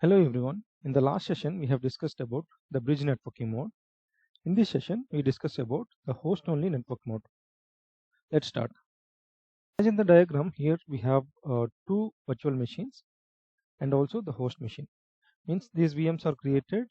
Hello everyone. In the last session, we have discussed about the bridge networking mode. In this session, we discuss about the host-only network mode. Let's start. As in the diagram, here we have two virtual machines and also the host machine. Means these VMs are created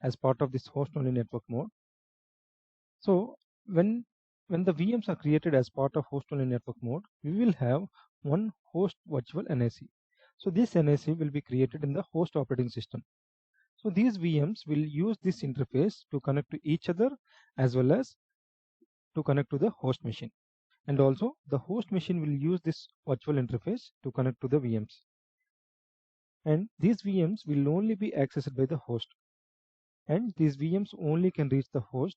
as part of this host-only network mode. So when the VMs are created as part of host-only network mode, we will have one host virtual NIC. So this NIC will be created in the host operating system. So these VMs will use this interface to connect to each other as well as to connect to the host machine. And also the host machine will use this virtual interface to connect to the VMs. And these VMs will only be accessed by the host. And these VMs only can reach the host,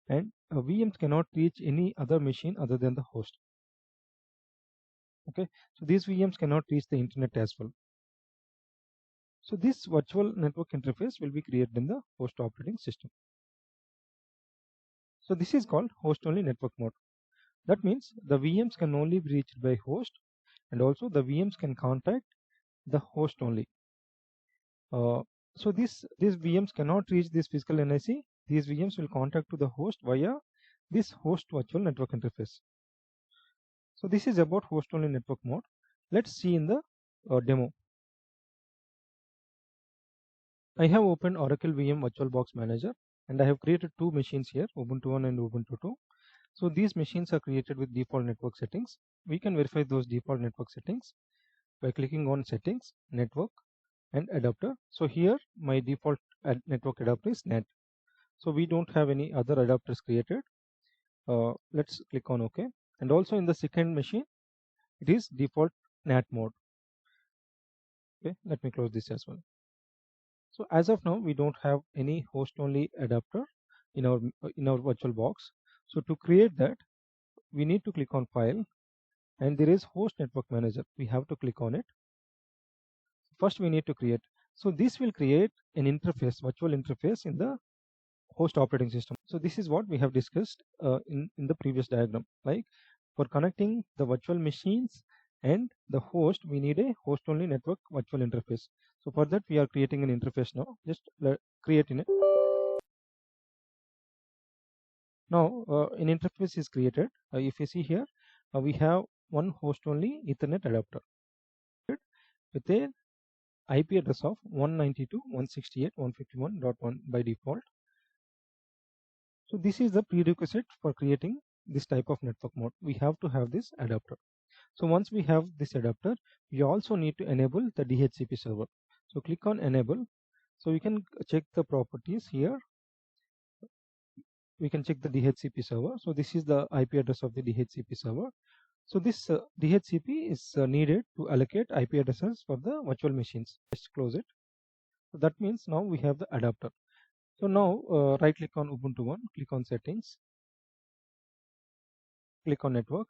and VMs cannot reach any other machine other than the host. Okay, so these VMs cannot reach the internet as well. So this virtual network interface will be created in the host operating system. So this is called host-only network mode. That means the VMs can only be reached by host, and also the VMs can contact the host only. So these VMs cannot reach this physical NIC. These VMs will contact to the host via this host virtual network interface. So this is about host-only network mode. Let's see in the demo. I have opened Oracle VM VirtualBox Manager, and I have created two machines here, Ubuntu 1 and Ubuntu 2. So these machines are created with default network settings. We can verify those default network settings by clicking on Settings, Network, and Adapter. So here my default network adapter is NAT. So we don't have any other adapters created. Let's click on OK. And also in the second machine, it is default NAT mode. Okay, let me close this as well. So as of now, we don't have any host-only adapter in our VirtualBox. So to create that, we need to click on File, and there is Host Network Manager. We have to click on it. First, we need to create. So this will create an interface, virtual interface in the host operating system. So this is what we have discussed in the previous diagram. Like for connecting the virtual machines and the host, we need a host-only network virtual interface. So for that, we are creating an interface now. Just create in it. Now an interface is created. If you see here, we have one host-only Ethernet adapter with a IP address of 192.168.151.1 by default. So this is the prerequisite for creating this type of network mode. We have to have this adapter. So once we have this adapter, we also need to enable the DHCP server. So click on enable. So we can check the properties here. We can check the DHCP server. So this is the IP address of the DHCP server. So this DHCP is needed to allocate IP addresses for the virtual machines. Let's close it. So that means now we have the adapter. So now right click on Ubuntu 1, click on settings, click on network.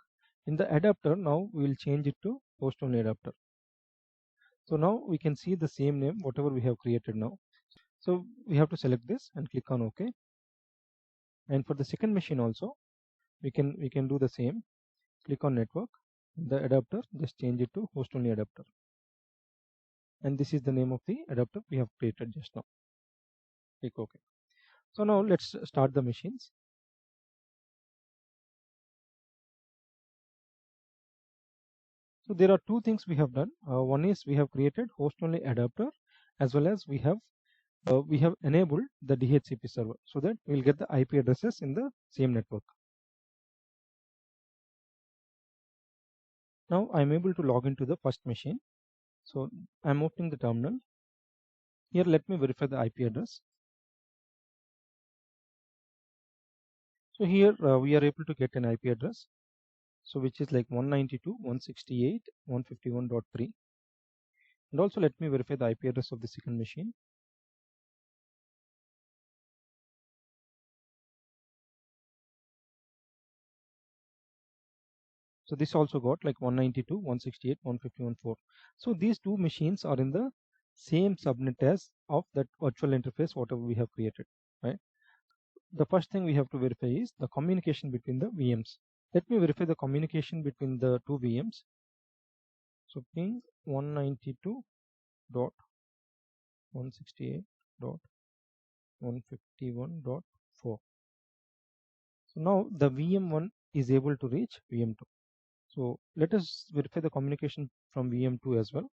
In the adapter, now we will change it to host only adapter. So now we can see the same name whatever we have created now. So we have to select this and click on OK. And for the second machine also, we can do the same. Click on network, the adapter, just change it to host only adapter. And this is the name of the adapter we have created just now. Click OK. So now let's start the machines. So there are two things we have done. One is we have created host only adapter, as well as we have enabled the DHCP server, so that we'll get the IP addresses in the same network. Now I'm able to log into the first machine. So I'm opening the terminal. Here let me verify the IP address. So here we are able to get an IP address, so which is like 192.168.151.3. And also let me verify the IP address of the second machine. So this also got like 192.168.151.4. So these two machines are in the same subnet as of that virtual interface whatever we have created, right? The first thing we have to verify is the communication between the VMs. Let me verify the communication between the two VMs. So ping 192.168.151.4 168.151.4. So now the VM1 is able to reach VM2. So let us verify the communication from VM2 as well.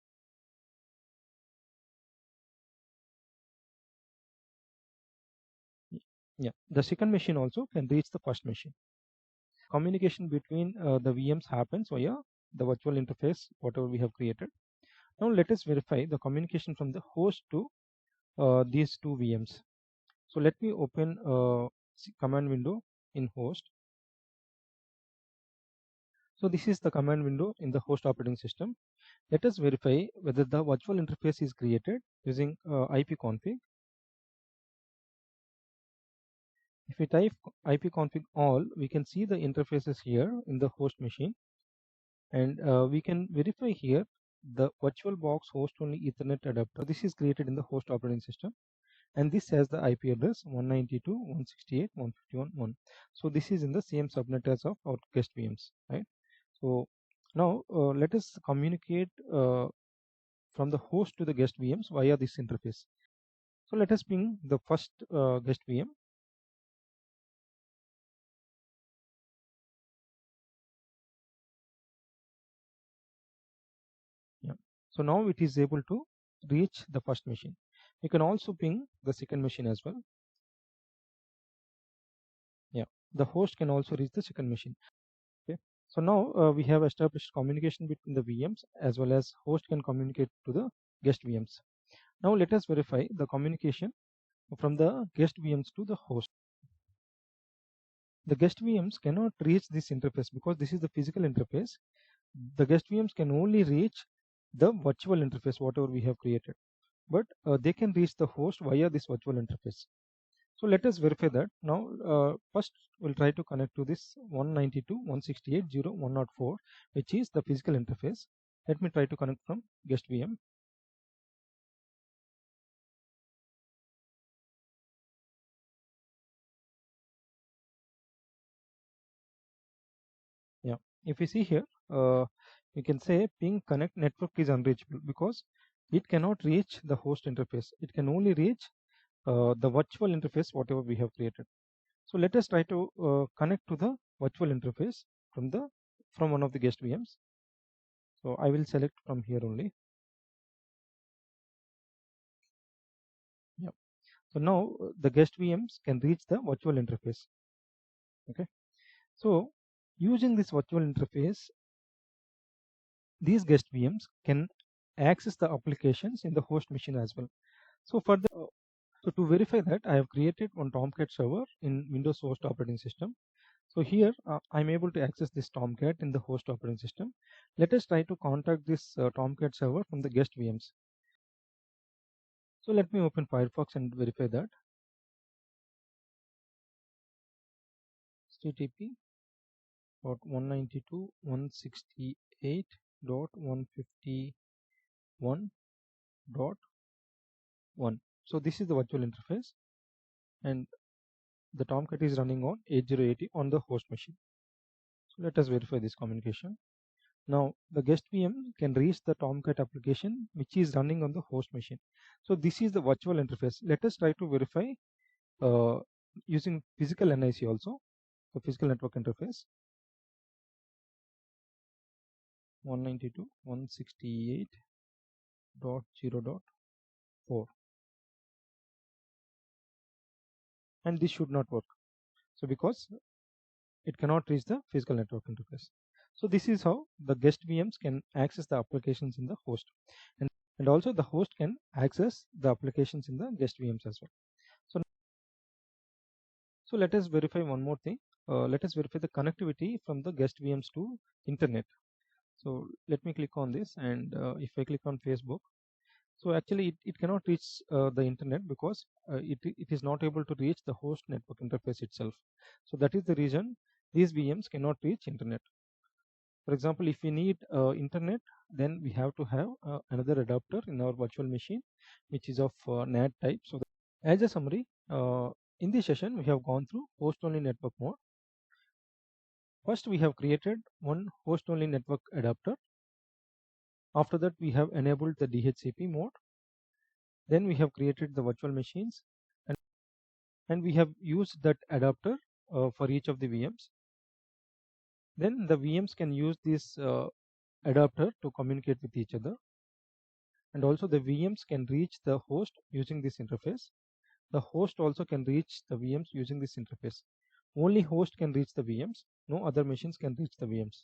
Yeah, the second machine also can reach the first machine. Communication between the VMs happens via the virtual interface, whatever we have created. Now let us verify the communication from the host to these two VMs. So let me open command window in host. So this is the command window in the host operating system. Let us verify whether the virtual interface is created using ipconfig. If we type ipconfig all, we can see the interfaces here in the host machine, and we can verify here the VirtualBox host only Ethernet adapter. This is created in the host operating system, and this has the IP address 192.168.151.1. So this is in the same subnet as of our guest VMs, right? So now let us communicate from the host to the guest VMs via this interface. So let us ping the first guest VM. Yeah. So now it is able to reach the first machine. You can also ping the second machine as well. Yeah, the host can also reach the second machine. Okay. So now we have established communication between the VMs as well as host can communicate to the guest VMs. Now let us verify the communication from the guest VMs to the host. The guest VMs cannot reach this interface because this is the physical interface. The guest VMs can only reach the virtual interface, whatever we have created, but they can reach the host via this virtual interface. So let us verify that. Now first we'll try to connect to this 192.168.0.104, which is the physical interface. Let me try to connect from guest VM. Yeah, if you see here, you can say ping connect network is unreachable because it cannot reach the host interface. It can only reach the virtual interface, whatever we have created. So let us try to connect to the virtual interface from one of the guest VMs. So I will select from here only. Yeah. So now the guest VMs can reach the virtual interface. Okay. So using this virtual interface, these guest VMs can access the applications in the host machine as well. So so to verify that, I have created one Tomcat server in Windows host operating system. So here I'm able to access this Tomcat in the host operating system. Let us try to contact this Tomcat server from the guest VMs. So let me open Firefox and verify that. http://192.168.151.1. So this is the virtual interface, and the Tomcat is running on 8080 on the host machine. So let us verify this communication. Now the guest VM can reach the Tomcat application which is running on the host machine. So this is the virtual interface. Let us try to verify using physical NIC also, the physical network interface. 192.168.0.4, and this should not work. So because it cannot reach the physical network interface. So this is how the guest VMs can access the applications in the host, and also the host can access the applications in the guest VMs as well. So let us verify one more thing. Let us verify the connectivity from the guest VMs to internet. So let me click on this, and if I click on Facebook, so actually it cannot reach the internet because it is not able to reach the host network interface itself. So that is the reason these VMs cannot reach internet. For example, if we need internet, then we have to have another adapter in our virtual machine, which is of NAT type. So as a summary, in this session, we have gone through host-only network mode. First, we have created one host-only network adapter. After that, we have enabled the DHCP mode. Then we have created the virtual machines, and we have used that adapter for each of the VMs. Then the VMs can use this adapter to communicate with each other, and also the VMs can reach the host using this interface. The host also can reach the VMs using this interface. Only host can reach the VMs, no other machines can reach the VMs.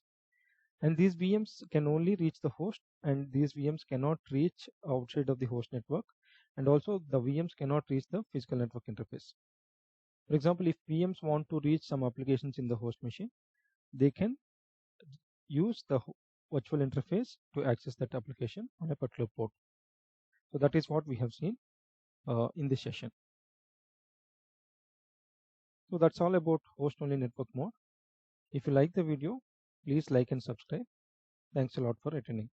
And these VMs can only reach the host, and these VMs cannot reach outside of the host network, and also the VMs cannot reach the physical network interface. For example, if VMs want to reach some applications in the host machine, they can use the virtual interface to access that application on a particular port. So that is what we have seen in this session. So that's all about host only network mode. If you like the video, please like and subscribe. Thanks a lot for attending.